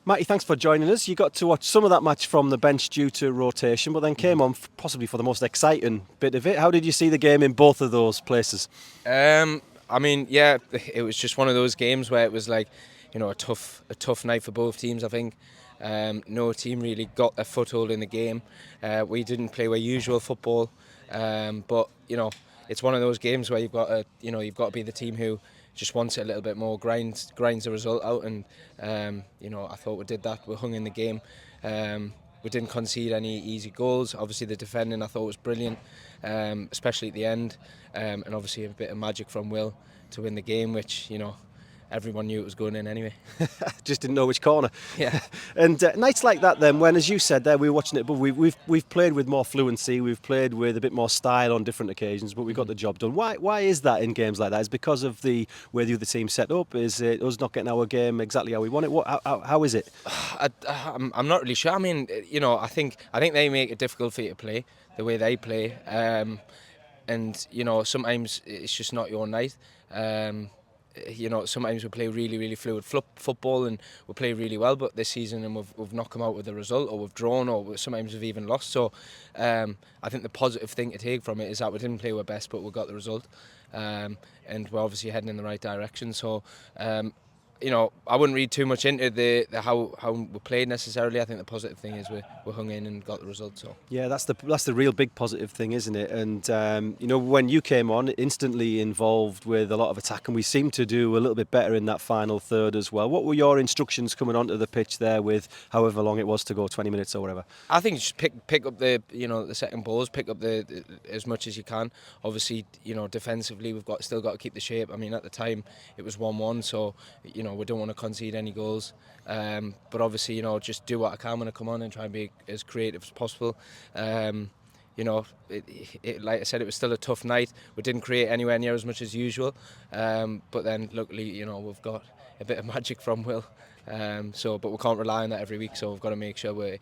Matty, thanks for joining us. You got to watch some of that match from the bench due to rotation, but then came on possibly for the most exciting bit of it. How did you see the game in both of those places? I mean, yeah, it was just one of those games where it was like, a tough night for both teams. I think no team really got a foothold in the game. We didn't play our usual football, but it's one of those games where you've got to be the team who just wants it a little bit more, grinds the result out, and I thought we did that. We hung in the game. We didn't concede any easy goals. Obviously, the defending I thought was brilliant, especially at the end, and obviously a bit of magic from Will to win the game, which everyone knew it was going in anyway. Just didn't know which corner. Yeah. And nights like that then, when, as you said there, we were watching it, but we've played with more fluency, we've played with a bit more style on different occasions, but we got the job done. Why is that in games like that? Is it because of the way the other team set up? Is it us not getting our game exactly how we want it? How is it? I'm not really sure. I mean, I think they make it difficult for you to play the way they play, and sometimes it's just not your night. Sometimes we play really, really fluid football and we play really well, but this season and we've not come out with a result, or we've drawn, or sometimes we've even lost. So I think the positive thing to take from it is that we didn't play our best, but we got the result, and we're obviously heading in the right direction. So I wouldn't read too much into the how we played necessarily. I think the positive thing is we hung in and got the result. So yeah, that's the real big positive thing, isn't it? And when you came on, instantly involved with a lot of attack, and we seemed to do a little bit better in that final third as well. What were your instructions coming onto the pitch there, with however long it was to go, 20 minutes or whatever? I think just pick up the the second balls, pick up the as much as you can. Obviously, defensively we've still got to keep the shape. I mean, at the time it was 1-1, so we don't want to concede any goals. But obviously, just do what I can when I come on and try and be as creative as possible. Like I said, it was still a tough night. We didn't create anywhere near as much as usual. But then, luckily, we've got a bit of magic from Will. But we can't rely on that every week. So we've got to make sure we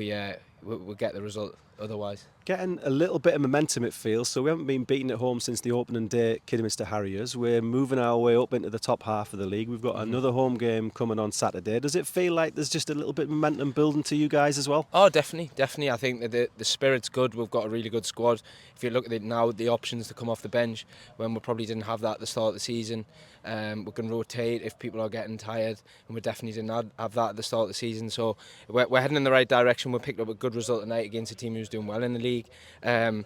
get the result. Otherwise, getting a little bit of momentum, it feels. So we haven't been beaten at home since the opening day at Kidderminster Harriers. We're moving our way up into the top half of the league. We've got another home game coming on Saturday. Does it feel like there's just a little bit of momentum building to you guys as well? Oh, definitely. I think that the spirit's good. We've got a really good squad. If you look at it now, the options to come off the bench, when we probably didn't have that at the start of the season. We can rotate if people are getting tired, and we definitely didn't have that at the start of the season. So we're heading in the right direction. We picked up a good result tonight against a team who's doing well in the league. I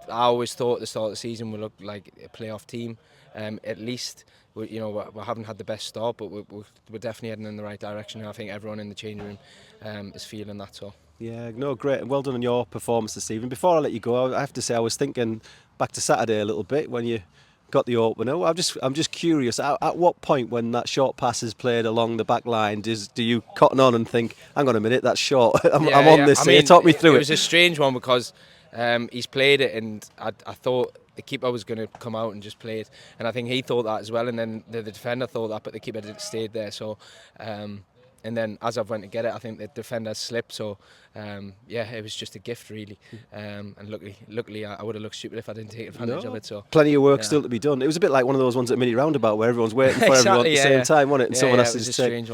always thought at the start of the season we looked like a playoff team. At least we haven't had the best start, but we're definitely heading in the right direction. And I think everyone in the changing room is feeling that. So. Yeah, no, great. Well done on your performance this evening. Before I let you go, I have to say I was thinking back to Saturday a little bit when you got the opener. I'm just curious, at what point when that short pass is played along the back line do you cotton on and think, hang on a minute, that's short, I'm on this here, talk me through it. It was a strange one because he's played it, and I thought the keeper was going to come out and just play it, and I think he thought that as well, and then the defender thought that, but the keeper stayed there. So and then as I've went to get it, I think the defender slipped. So it was just a gift really. And luckily I would have looked stupid if I didn't take advantage of it. So plenty of work still to be done. It was a bit like one of those ones at Mini Roundabout where everyone's waiting for everyone at the same time, wasn't it? And someone else it was a strange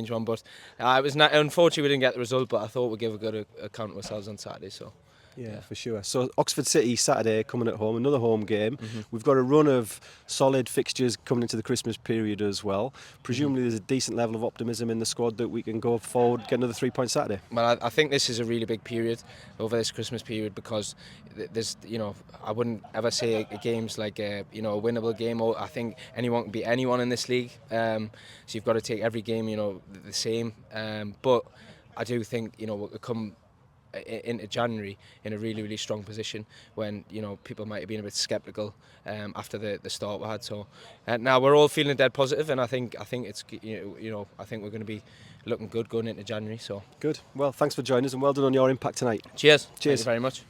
one. But it was not, unfortunately we didn't get the result, but I thought we'd give a good account of ourselves on Saturday. So. Yeah, for sure. So Oxford City Saturday coming at home, another home game. We've got a run of solid fixtures coming into the Christmas period as well. Presumably there's a decent level of optimism in the squad that we can go forward, get another 3 points Saturday. Well, I think this is a really big period over this Christmas period, because there's, I wouldn't ever say a game's like a winnable game. Or I think anyone can beat anyone in this league. So you've got to take every game, the same. But I do think, we'll come into January in a really, really strong position when people might have been a bit sceptical after the start we had. So now we're all feeling dead positive, and I think it's I think we're going to be looking good going into January. So good. Well, thanks for joining us, and well done on your impact tonight. Cheers. Thank you very much.